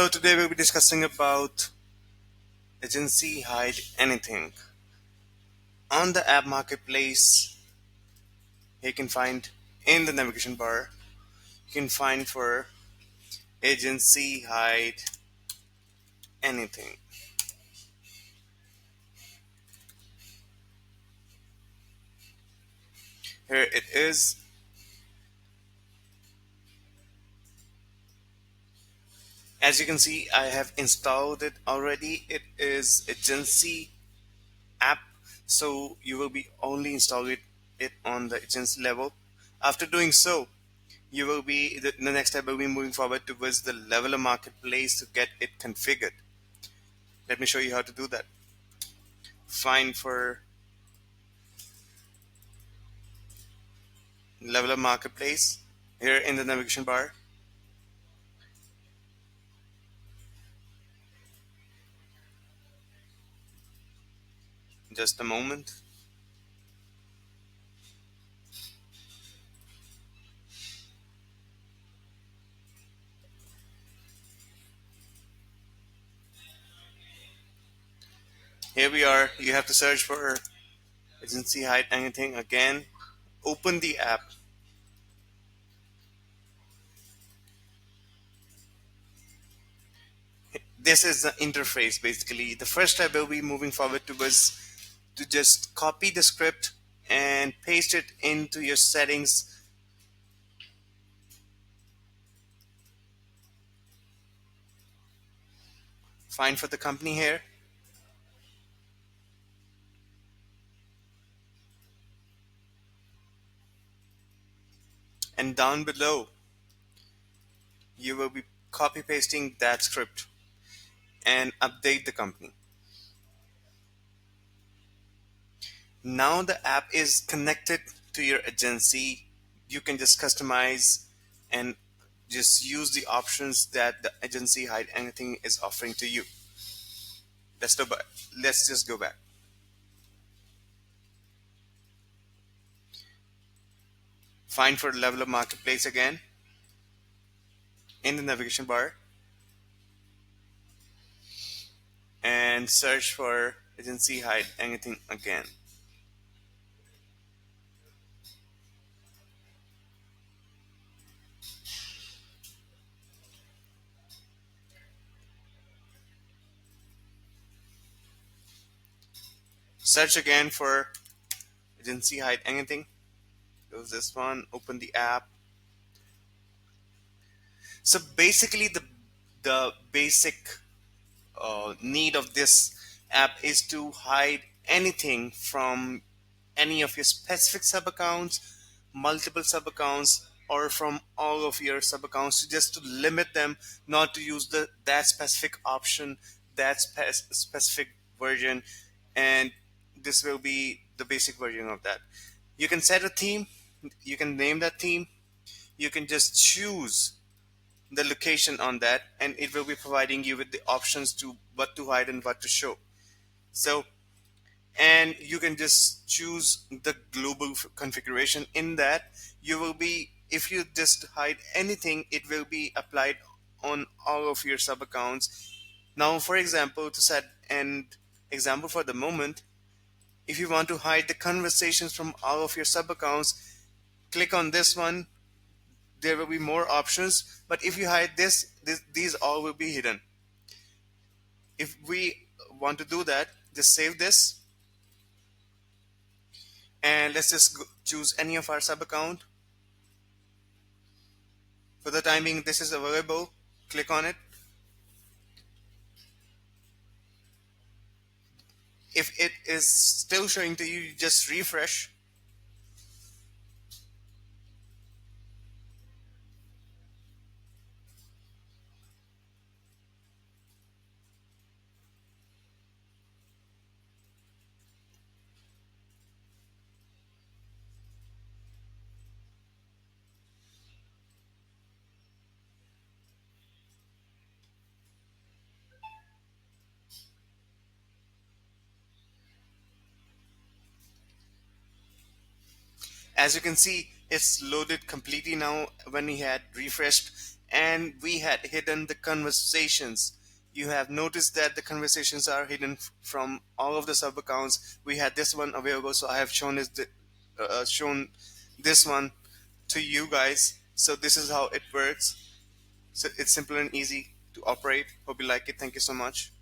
So today we'll be discussing about agency hide anything. On the app marketplace, you can find in the navigation bar, you can find for agency hide anything. Here it is. As you can see, I have installed it already. It is agency app, so you will be only installing it on the agency level. After doing so, you will be the next step will be moving forward towards the leveler marketplace to get it configured. Let me show you how to do that. Find for leveler marketplace here in the navigation bar. Just a moment. Here we are. You have to search for agency hide anything again. Open the app. This is the interface basically. The first step will be moving forward towards to just copy the script and paste it into your settings. Find for the company here, and down below you will be copy pasting that script and update the company. Now the app is connected to your agency. You can just customize and just use the options that the agency hide anything is offering to you. Let's go back. Let's just go back. Find for level of marketplace again in the navigation bar and search for agency hide anything again. Search again for agency hide anything. Close this one, open the app. So basically the basic need of this app is to hide anything from any of your specific sub accounts, multiple sub accounts, or from all of your sub accounts, to just to limit them not to use the that specific option, that specific version, and this will be the basic version of that. You can set a theme, you can name that theme, you can just choose the location on that, and it will be providing you with the options to what to hide and what to show. So, and you can just choose the global configuration. In that, you will be, if you just hide anything, it will be applied on all of your sub accounts. Now for example, to set an example for the moment, if you want to hide the conversations from all of your sub accounts, click on this one. There will be more options, but if you hide these all will be hidden. If we want to do that, just save this, and let's just choose any of our sub account. For the time being, this is available. Click on it. If it is still showing to you, just refresh. As you can see, it's loaded completely now when we had refreshed, and we had hidden the conversations. You have noticed that the conversations are hidden from all of the sub accounts. We had this one available, so I have shown this one to you guys. So this is how it works. So it's simple and easy to operate. Hope you like it. Thank you so much.